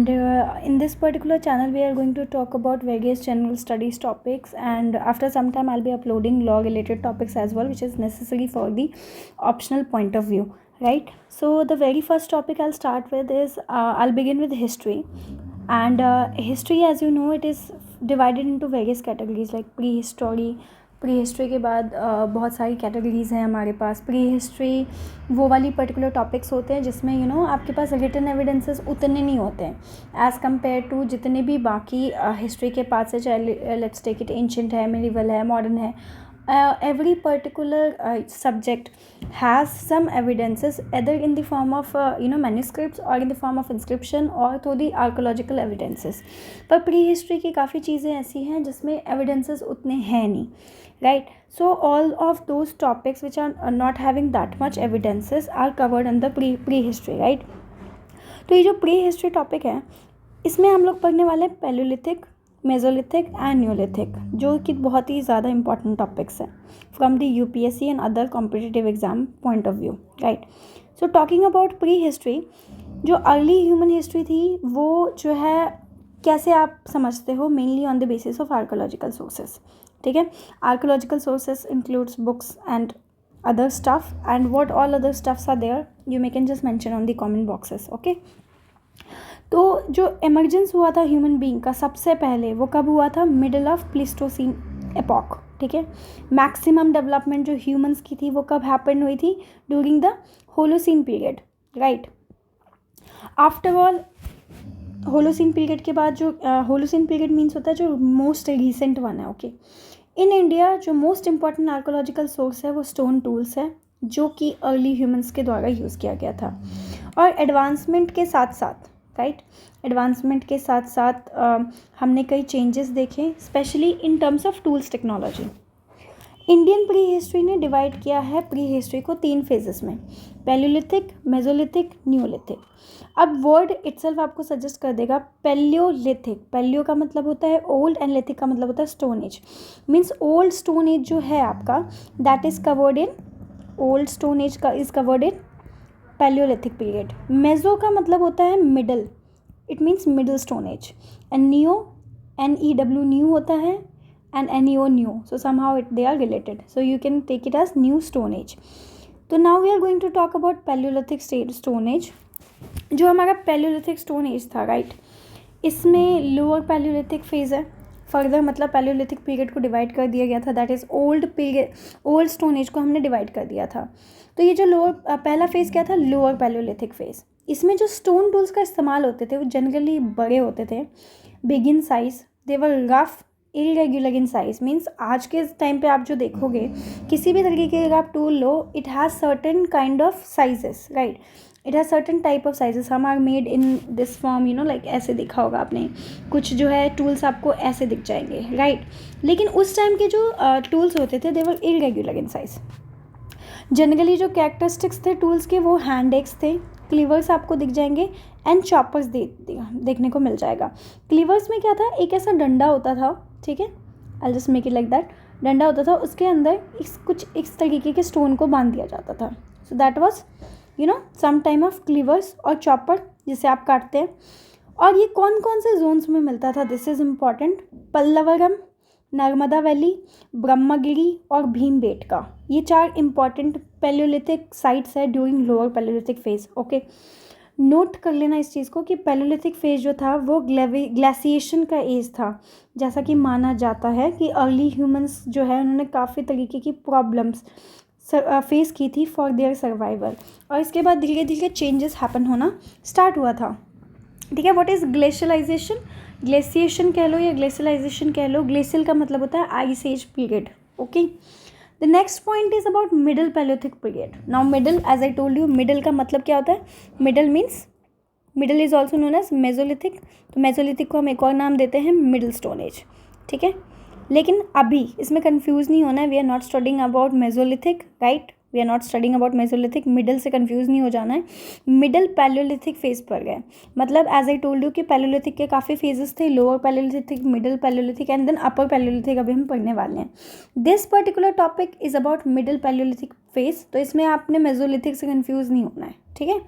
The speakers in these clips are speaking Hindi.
and in this particular channel we are going to talk about various general studies topics, and after some time I'll be uploading law related topics as well, which is necessary for the optional point of view, right? So the very first topic I'll start with is I'll begin with history. And history, as you know, it is divided into various categories like pre history के बाद बहुत सारी कैटेगरीज़ हैं हमारे पास. प्री हिस्ट्री वो वाली पर्टिकुलर टॉपिक्स होते हैं जिसमें आपके पास रिटन एविडेंसेस उतने नहीं होते हैं एज़ कम्पेयर टू जितने भी बाकी हिस्ट्री के पार्ट्स है, चाहे लेट्स टेक इट एंशिएंट है, मिडिवल है, मॉडर्न है. Every particular subject has some evidences either in the form of manuscripts or in the form of inscription or through the archaeological evidences. पर प्री हिस्ट्री की काफ़ी चीज़ें ऐसी हैं जिसमें evidences उतने हैं नहीं, right? So all of those topics which are not having that much evidences are covered under pre history, right? तो ये जो प्री हिस्ट्री टॉपिक है इसमें हम लोग पढ़ने वाले हैं पैलियोलिथिक, मेसोलिथिक एंड न्यूलिथिक, जो कि बहुत ही ज़्यादा इंपॉर्टेंट टॉपिक्स हैं from the UPSC and other competitive exam point of view, right? So talking about pre history, जो अर्ली ह्यूमन हिस्ट्री थी वो जो है कैसे आप समझते हो, mainly on the basis of archaeological sources, ठीक है? Archaeological sources includes books and other stuff, and what all other stuffs are there you may can just mention on the comment boxes, okay? तो जो एमर्जेंस हुआ था ह्यूमन बीइंग का सबसे पहले वो कब हुआ था? मिडल ऑफ प्लीस्टोसीन एपॉक, ठीक है? मैक्सिमम डेवलपमेंट जो ह्यूमंस की थी वो कब हैपन हुई थी? During the Holocene period, right? After all Holocene period के बाद जो होलोसीन पीरियड मीन्स होता है जो मोस्ट रिसेंट वन है, ओके? इन इंडिया जो मोस्ट इंपॉर्टेंट आर्कोलॉजिकल सोर्स है वो स्टोन टूल्स है, जो कि अर्ली ह्यूमंस के द्वारा यूज़ किया गया था. और एडवांसमेंट के साथ साथ, राइट, एडवांसमेंट के साथ साथ हमने कई चेंजेस देखे, specially in terms of tools technology. Indian pre history ने डिवाइड किया है प्री हिस्ट्री को 3 फेजेस में, पैलियोलिथिक, मेसोलिथिक, न्यूलिथिक. अब वर्ड इटसेल्फ आपको सजेस्ट कर देगा पैलियोलिथिक. पैलियो का मतलब होता है ओल्ड एंड लिथिक का मतलब होता है stone age. Means old stone age जो है आपका, that is covered in old stone age का is covered in palaeolithic period. Meso का मतलब होता है middle, it means middle stone age. And new, NEW new होता है, and NEO new, so somehow it they are related, so you can take it as new stone age. तो now we are going to talk about Palaeolithic stone age. जो हमारा पैलियोलिथिक स्टोन एज था, राइट, इसमें लोअर पैलियोलिथिक फेज़ है. फर्दर मतलब पैलियोलिथिक पीरियड को डिवाइड कर दिया गया था, that is old period, old stone as को हमने डिवाइड कर दिया था. तो ये जो लोअर पहला फेज़ क्या था? Lower Palaeolithic phase. इसमें जो स्टोन टूल्स का इस्तेमाल होते थे वो जनरली बड़े होते थे, big in size, they were rough, irregular in size. Means आज के टाइम पे आप जो देखोगे किसी भी तरीके के अगर आप टूल लो, it has certain kind of sizes, right? It has certain type of sizes. हम are made in this form, like ऐसे दिखा होगा आपने, कुछ जो है टूल्स आपको ऐसे दिख जाएंगे, राइट? लेकिन उस टाइम के जो टूल्स होते थे दे वर इरेगुलर इन साइज. जनरली जो कैरेक्टरिस्टिक्स थे टूल्स के वो हैंड एक्स थे, क्लीवर्स आपको दिख जाएंगे, एंड चॉपर्स देखने को मिल जाएगा. क्लीवर्स में क्या था? एक ऐसा डंडा होता था, ठीक है? I just make it like that. डंडा होता था, उसके अंदर कुछ इस तरीके के स्टोन को बांध दिया जाता था. So that was some time of cleavers और चॉपर जिसे आप काटते हैं. और ये कौन कौन से जोन्स में मिलता था? This is important. Pallavaram, Narmada valley, Brahmagiri और भीमबेटका, ये 4 इंपॉर्टेंट पैलियोलिथिक साइट्स है during lower Palaeolithic phase, okay? Note कर लेना इस चीज़ को कि पैलियोलिथिक फेज जो था वो ग्लेशिएशन का एज था. जैसा कि माना जाता है कि अर्ली ह्यूमंस जो है उन्होंने काफ़ी तरीके की प्रॉब्लम्स फेस की थी फॉर देयर सर्वाइवल, और इसके बाद धीरे धीरे चेंजेस हैपन होना स्टार्ट हुआ था, ठीक है? What is ग्लेशियलाइजेशन? ग्लेशिएशन कह लो या ग्लेशियलाइजेशन कह लो. ग्लेशियल का मतलब होता है ice age period, okay? The next point is about middle palaeolithic period. Now middle, as I told you, middle का मतलब क्या होता है? Middle means, middle is also known as mesolithic. तो मेसोलिथिक को हम एक और नाम देते हैं मिडल स्टोन एज, ठीक है? लेकिन अभी इसमें कंफ्यूज नहीं होना है. We are not studying about mesolithic, right? We are not studying about mesolithic. Middle से कंफ्यूज नहीं हो जाना है. मिडल पैलियोलिथिक फेज पर गए, मतलब एज आई टोल्ड यू कि पैलियोलिथिक के काफ़ी फेजेस थे, lower palaeolithic, middle palaeolithic and then upper palaeolithic. अभी हम पढ़ने वाले हैं. This particular topic is about middle palaeolithic phase. तो इसमें आपने मेसोलिथिक से कंफ्यूज नहीं होना है, ठीक है?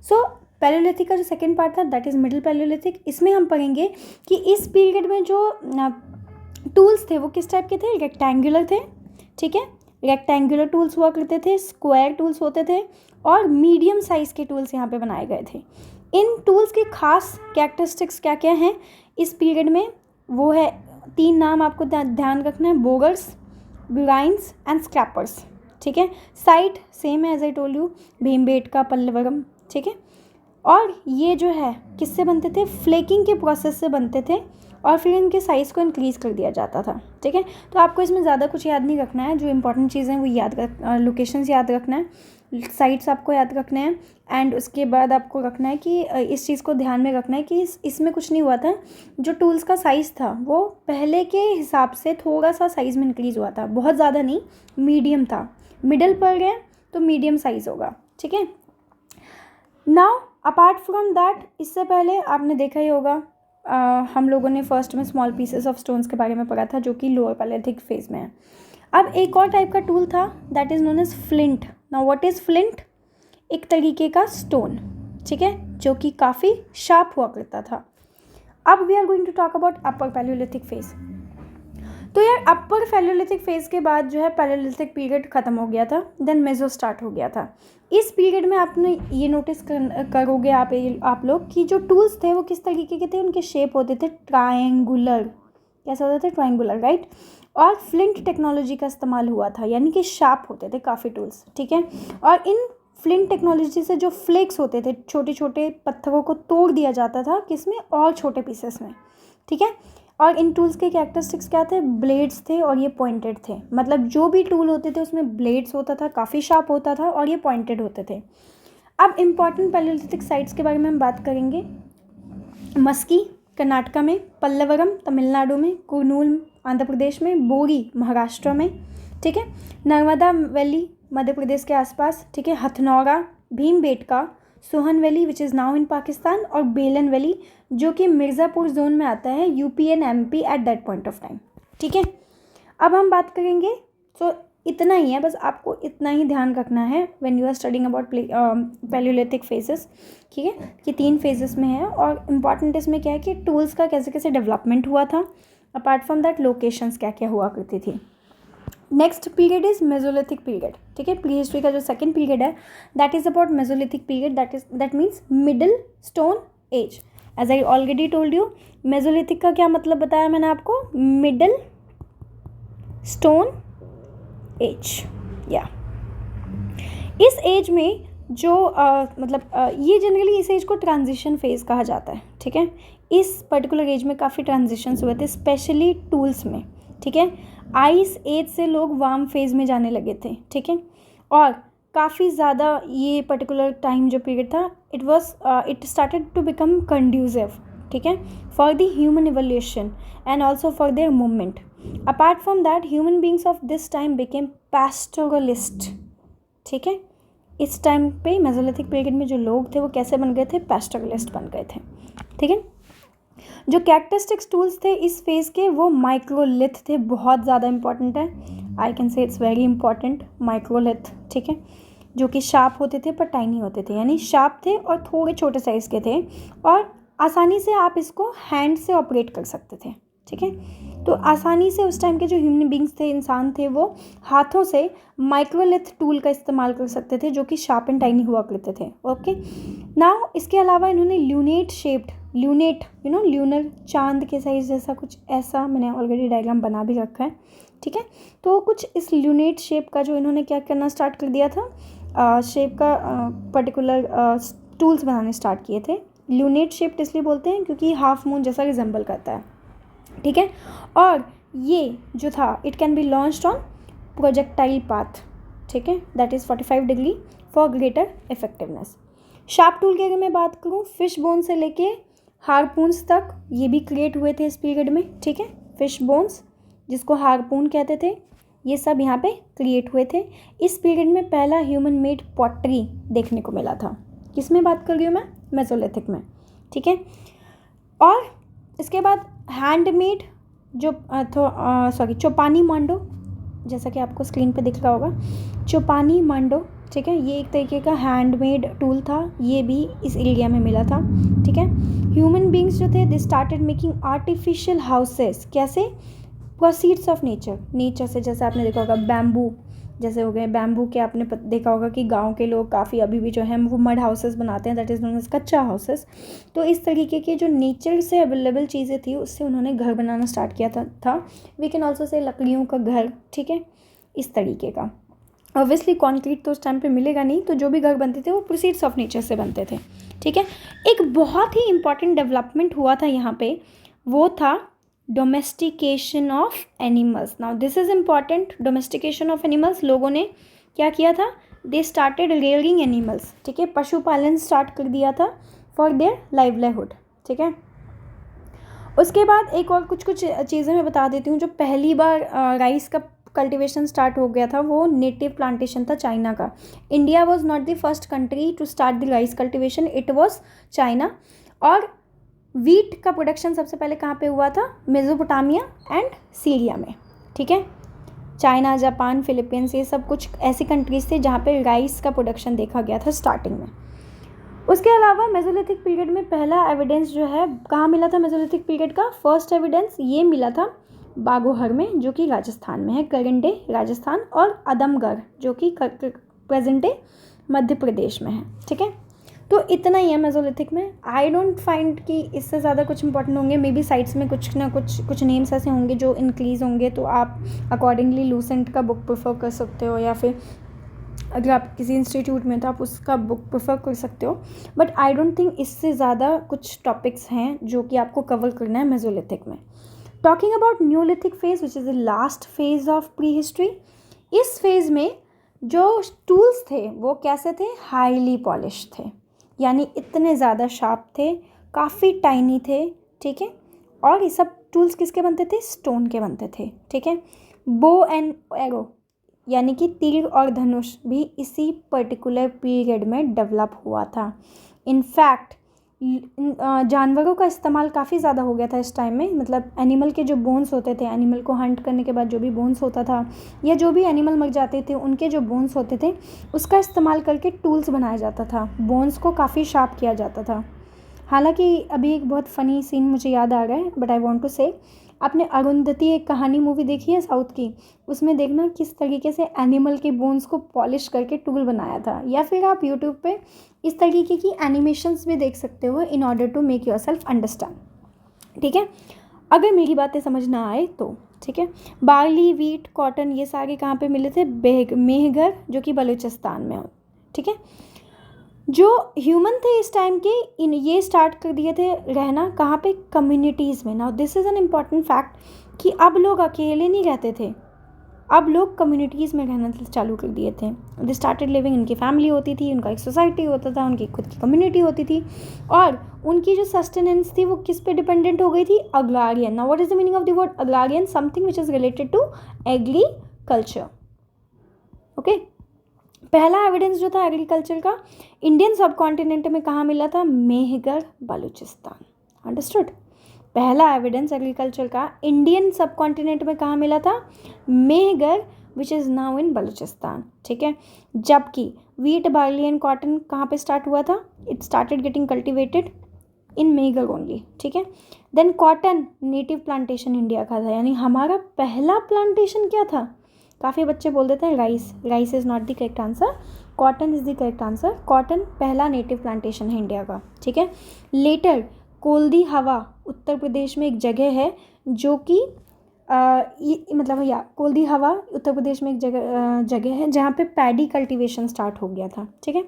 सो पैलियोलिथिक का जो सेकेंड पार्ट था दैट इज़ मिडिल पैलियोलिथिक। इसमें हम पढ़ेंगे कि इस पीरियड में जो टूल्स थे वो किस टाइप के थे, रेक्टेंगुलर थे, ठीक है, रेक्टेंगुलर टूल्स हुआ करते थे, स्क्वायर टूल्स होते थे और मीडियम साइज़ के टूल्स यहाँ पे बनाए गए थे। इन टूल्स की खास कैरेक्टरिस्टिक्स क्या क्या हैं इस पीरियड में, वो है 3 नाम आपको ध्यान रखना है, बोगर्स, ब्यूराइंस एंड स्क्रैपर्स, ठीक है। साइट सेम है as I told you, Bhimbetka, Pallavaram, ठीक है। और ये जो है किससे बनते थे, फ्लेकिंग के प्रोसेस से बनते थे और फिर इनके साइज़ को इंक्रीज़ कर दिया जाता था, ठीक है। तो आपको इसमें ज़्यादा कुछ याद नहीं रखना है, जो इंपॉर्टेंट चीज़ें हैं वो लोकेशंस याद रखना है, साइट्स आपको याद रखने हैं एंड उसके बाद आपको रखना है कि इस चीज़ को ध्यान में रखना है कि इसमें कुछ नहीं हुआ था, जो टूल्स का साइज़ था वो पहले के हिसाब से थोड़ा सा साइज़ में इंक्रीज़ हुआ था, बहुत ज़्यादा नहीं, मीडियम था, मिडल पड़ गया तो मीडियम साइज़ होगा, ठीक है। नाउ अपार्ट फ्रॉम दैट, इससे पहले आपने देखा ही होगा हम लोगों ने फर्स्ट में स्मॉल पीसेस ऑफ स्टोन्स के बारे में पढ़ा था जो कि लोअर पैलियोलिथिक फेज में है। अब एक और टाइप का टूल था that is known as flint. Now what is flint, एक तरीके का स्टोन, ठीक है, जो कि काफ़ी शार्प हुआ करता था। अब we are going to talk about upper palaeolithic phase. तो यार अपर पैलियोलिथिक फेज के बाद जो है पैलियोलिथिक पीरियड ख़त्म हो गया था, देन मेसो स्टार्ट हो गया था। इस पीरियड में आपने ये नोटिस करोगे आप लोग कि जो टूल्स थे वो किस तरीके के थे, उनके शेप होते थे ट्रायंगुलर, कैसे होते थे, ट्रायंगुलर, राइट। और फ्लिंट टेक्नोलॉजी का इस्तेमाल हुआ था, यानी कि शार्प होते थे काफ़ी टूल्स, ठीक है। और इन फ्लिंट टेक्नोलॉजी से जो फ्लेक्स होते थे, छोटे छोटे पत्थरों को तोड़ दिया जाता था किसमें, और छोटे पीसेस में, ठीक है। और इन टूल्स के कैरेक्टरिस्टिक्स क्या थे, ब्लेड्स थे और ये पॉइंटेड थे, मतलब जो भी टूल होते थे उसमें ब्लेड्स होता था, काफ़ी शार्प होता था और ये पॉइंटेड होते थे। अब इम्पॉर्टेंट पैलियोलिथिक साइट्स के बारे में हम बात करेंगे। मस्की कर्नाटका में, पल्लवरम तमिलनाडु में, कुर्नूल आंध्र प्रदेश में, बोरी महाराष्ट्र में, ठीक है, नर्मदा वैली मध्य प्रदेश के आसपास, ठीक है, Hathnora, Bhimbetka, Sohan valley which is now in Pakistan, और बेलन वैली जो कि मिर्ज़ापुर जोन में आता है, UP and MP at that point of time, ठीक है। अब हम बात करेंगे, तो इतना ही है, बस आपको इतना ही ध्यान रखना है when you are studying about palaeolithic phases, ठीक है, कि 3 फेजेस में है। और इम्पॉर्टेंट इसमें क्या है कि टूल्स का कैसे कैसे डेवलपमेंट हुआ था, अपार्ट फ्रॉम दैट लोकेशंस क्या क्या हुआ करती थी। Next period is mesolithic period, ठीक है। प्री हिस्ट्री का जो सेकंड पीरियड है that is about mesolithic period, that means middle stone age. As I already told you, mesolithic का क्या मतलब बताया मैंने आपको, मिडिल स्टोन एज, या इस एज में जो ये जनरली इस एज को ट्रांजिशन फेज कहा जाता है, ठीक है। इस पर्टिकुलर एज में काफ़ी ट्रांजिशंस हुए थे, स्पेशली टूल्स में, ठीक है। आइस एज से लोग वार्म फेज में जाने लगे थे, ठीक है। और काफ़ी ज़्यादा ये पर्टिकुलर टाइम जो पीरियड था, it started to become conducive, ठीक है, for the human evolution and also for their movement. Apart from that human beings of this time became pastoralist, ठीक है। इस टाइम पे मेसोलिथिक पीरियड में जो लोग थे वो कैसे बन गए थे, पैस्टोरलिस्ट बन गए थे, ठीक है। जो कैरेक्टरिस्टिक्स टूल्स थे इस फेज़ के वो माइक्रोलिथ थे, बहुत ज़्यादा इंपॉर्टेंट है, I can say it's very important, microlith, ठीक है, जो कि शार्प होते थे पर टाइनी होते थे, यानी शार्प थे और थोड़े छोटे साइज़ के थे और आसानी से आप इसको हैंड से ऑपरेट कर सकते थे, ठीक है। तो आसानी से उस टाइम के जो ह्यूमन बींग्स थे, इंसान थे, वो हाथों से माइक्रोलिथ टूल का इस्तेमाल कर सकते थे जो कि शार्प एंड टाइनी हुआ करते थे, ओके। नाउ इसके अलावा इन्होंने lunate shaped, lunate you know lunar चांद के साइज़ जैसा कुछ ऐसा, मैंने ऑलरेडी डायग्राम बना भी रखा है, ठीक है। तो कुछ इस ल्यूनेट शेप का जो इन्होंने क्या करना स्टार्ट कर दिया था, शेप का पर्टिकुलर टूल्स बनाने स्टार्ट किए थे। ल्यूनेट शेप इसलिए बोलते हैं क्योंकि हाफ मून जैसा रिजेंबल करता है, ठीक है। और ये जो था it can be launched on projectile path, ठीक है, that is 45 degree for greater effectiveness. Sharp tool की अगर मैं बात करूँ, फिश बोन से लेके हारपून्स तक ये भी क्रिएट हुए थे इस पीरियड में, ठीक है। फिश बोन्स जिसको हारपून कहते थे, ये सब यहाँ पे क्रिएट हुए थे। इस पीरियड में पहला ह्यूमन मेड पॉटरी देखने को मिला था। किस में बात कर रही हूँ मैं, मेसोलिथिक में, ठीक है। और इसके बाद हैंडमेड जो चौपानी मांडो, जैसा कि आपको स्क्रीन पे दिख रहा होगा, चौपानी मांडो ठीक है। ये एक तरीके का हैंडमेड टूल था, ये भी इस एरिया में मिला था, ठीक है। ह्यूमन बींग्स जो थे they started making artificial houses, कैसे, प्रोसीड्स ऑफ नेचर, नेचर से, जैसे आपने देखा होगा बैम्बू जैसे हो गए, बैम्बू के आपने देखा होगा कि गांव के लोग काफ़ी अभी भी जो है वो मड हाउसेस बनाते हैं, दैट इज़ नोन एज कच्चा हाउसेस। तो इस तरीके की जो नेचर से अवेलेबल चीज़ें थी उससे उन्होंने घर बनाना स्टार्ट किया था। वी कैन ऑल्सो से लकड़ियों का घर, ठीक है, इस तरीके का। ऑब्वियसली कॉन्क्रीट तो उस टाइम पे मिलेगा नहीं, तो जो भी घर बनते थे वो प्रोसीड्स ऑफ नेचर से बनते थे, ठीक है। एक बहुत ही इंपॉर्टेंट डेवलपमेंट हुआ था यहाँ पे, वो था domestication of animals. Now this is important, domestication of animals, लोगों ने क्या किया था, दे स्टार्टेड रेयरिंग एनिमल्स, ठीक है, पशुपालन स्टार्ट कर दिया था फॉर देयर लाइवलीहुड, ठीक है। उसके बाद एक और कुछ चीज़ें मैं बता देती हूँ। जो पहली बार राइस का कल्टीवेशन स्टार्ट हो गया था वो नेटिव प्लांटेशन था चाइना का। India was not the first country to start the rice cultivation, it was China. और वीट का प्रोडक्शन सबसे पहले कहाँ पे हुआ था, मेसोपोटामिया एंड सीरिया में, ठीक है। चाइना, जापान, फिलीपींस, ये सब कुछ ऐसी कंट्रीज थे जहाँ पे राइस का प्रोडक्शन देखा गया था स्टार्टिंग में। उसके अलावा मेसोलिथिक पीरियड में पहला एविडेंस जो है कहाँ मिला था, मेसोलिथिक पीरियड का फर्स्ट एविडेंस ये मिला था बागोहर में, जो कि राजस्थान में है, करंट डे राजस्थान, और आदमगढ़ जो कि प्रेजेंट डे मध्य प्रदेश में है, ठीक है। तो इतना ही है मेसोलिथिक में। आई डोंट फाइंड कि इससे ज़्यादा कुछ इंपॉर्टेंट होंगे, मे बी साइट्स में कुछ ना कुछ नेम्स ऐसे होंगे जो इंक्रीज होंगे, तो आप अकॉर्डिंगली लूसेंट का बुक प्रेफर कर सकते हो, या फिर अगर आप किसी इंस्टीट्यूट में तो आप उसका बुक प्रेफर कर सकते हो। बट आई डोंट थिंक इससे ज़्यादा कुछ टॉपिक्स हैं जो कि आपको कवर करना है मेसोलिथिक में। Talking about Neolithic phase which is the last phase of pre history, इस फेज में जो टूल्स थे वो कैसे थे, हाईली पॉलिश थे, यानी इतने ज़्यादा शार्प थे, काफ़ी टाइनी थे, ठीक है। और ये सब टूल्स किसके बनते थे, स्टोन के बनते थे, ठीक है। बो एंड एरो यानी कि तीर और धनुष भी इसी पर्टिकुलर पीरियड में डेवलप हुआ था। इनफैक्ट जानवरों का इस्तेमाल काफ़ी ज़्यादा हो गया था इस टाइम में, मतलब एनिमल के जो बोन्स होते थे, एनिमल को हंट करने के बाद जो भी बोन्स होता था, या जो भी एनिमल मर जाते थे उनके जो बोन्स होते थे उसका इस्तेमाल करके टूल्स बनाया जाता था, बोन्स को काफ़ी शार्प किया जाता था। हालांकि अभी एक बहुत फ़नी सीन मुझे याद आ रहा है, बट आई वांट टू से, आपने अरुंधति एक कहानी मूवी देखी है साउथ की, उसमें देखना किस तरीके से एनिमल के बोन्स को पॉलिश करके टूल बनाया था। या फिर आप यूट्यूब पे इस तरीके की एनिमेशंस भी देख सकते हो in order to make yourself understand, ठीक है, अगर मेरी बातें समझ ना आए तो, ठीक है। बार्ली, वीट, कॉटन, ये सारे कहाँ पे मिले थे, मेहगर जो कि बलूचिस्तान में हो, ठीक है। जो ह्यूमन थे इस टाइम के, इन ये स्टार्ट कर दिए थे रहना कहाँ पे, कम्युनिटीज़ में। Now this is an important fact कि अब लोग अकेले नहीं रहते थे, अब लोग कम्युनिटीज़ में रहना चालू कर दिए थे। दे स्टार्टेड लिविंग, उनकी फैमिली होती थी, उनका एक सोसाइटी होता था, उनकी खुद की कम्युनिटी होती थी, और उनकी जो सस्टेनेंस थी वो किस पे डिपेंडेंट हो गई थी, agrarian. Now what is the meaning of the word agrarian, something which is related to agriculture, okay. पहला एविडेंस जो था एग्रीकल्चर का इंडियन सब कॉन्टिनेंट में कहाँ मिला था, मेहगढ़, बलूचिस्तान, अंडरस्टूड। पहला एविडेंस एग्रीकल्चर का इंडियन सब कॉन्टिनेंट में कहाँ मिला था, Mehrgarh, which is now in Balochistan, ठीक है। जबकि वीट, बार्ली एंड कॉटन कहाँ पे स्टार्ट हुआ था, it started getting cultivated in Mehrgarh only, ठीक है। Then cotton native plantation India का था, यानी हमारा पहला प्लांटेशन क्या था, काफ़ी बच्चे बोल देते हैं rice, rice is not the correct answer, cotton is the correct answer. Cotton पहला नेटिव प्लांटेशन है इंडिया का, ठीक है। लेटर कोल्दी हवा उत्तर प्रदेश में एक जगह है जो कि मतलब या कोल्दी हवा उत्तर प्रदेश में एक जगह है जहाँ पे पैडी कल्टीवेशन स्टार्ट हो गया था, ठीक है।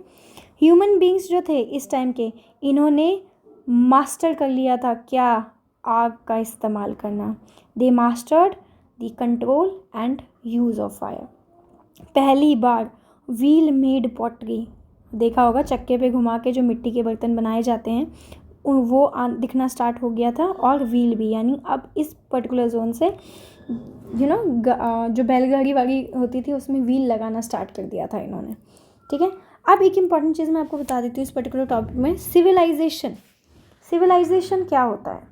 ह्यूमन बींग्स जो थे इस टाइम के, इन्होंने मास्टर कर लिया था क्या, आग का इस्तेमाल करना। They mastered the control and use of fire. पहली बार व्हील मेड पॉटरी, देखा होगा चक्के पे घुमा के जो मिट्टी के बर्तन बनाए जाते हैं वो दिखना स्टार्ट हो गया था, और व्हील भी, यानी अब इस पर्टिकुलर जोन से जो बैलगाड़ी वाली होती थी उसमें व्हील लगाना स्टार्ट कर दिया था इन्होंने, ठीक है। अब एक इम्पॉर्टेंट चीज़ मैं आपको बता देती हूँ इस पर्टिकुलर टॉपिक में, सिविलाइजेशन। सिविलाइजेशन क्या होता है,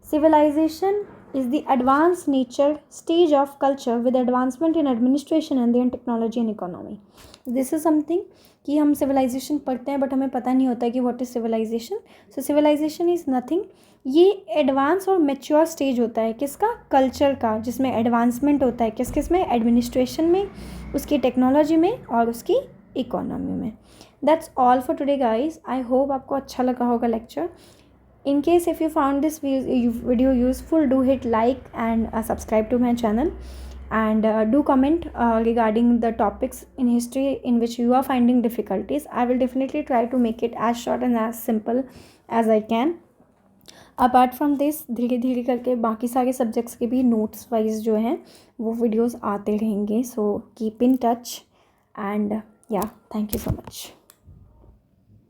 civilisation is the advanced nature stage of culture with advancement in administration and then technology and economy. This is something कि हम civilization पढ़ते हैं बट हमें पता नहीं होता है कि what is civilization. So civilization is nothing. ये एडवांस और मेच्योर स्टेज होता है किसका, कल्चर का, जिसमें एडवांसमेंट होता है किस किस में, एडमिनिस्ट्रेशन में, उसकी टेक्नोलॉजी में और उसकी इकोनॉमी में. That's all for today guys. I hope आपको अच्छा लगा होगा lecture. In case if you found this video useful, do hit like and subscribe to my channel, and do comment regarding the topics in history in which you are finding difficulties. I will definitely try to make it as short and as simple as I can. Apart from this धीरे धीरे करके बाकी सारे सब्जेक्ट्स के भी नोट्स वाइज जो हैं वो वीडियोस आते रहेंगे. So keep in touch and या थैंक यू सो मच.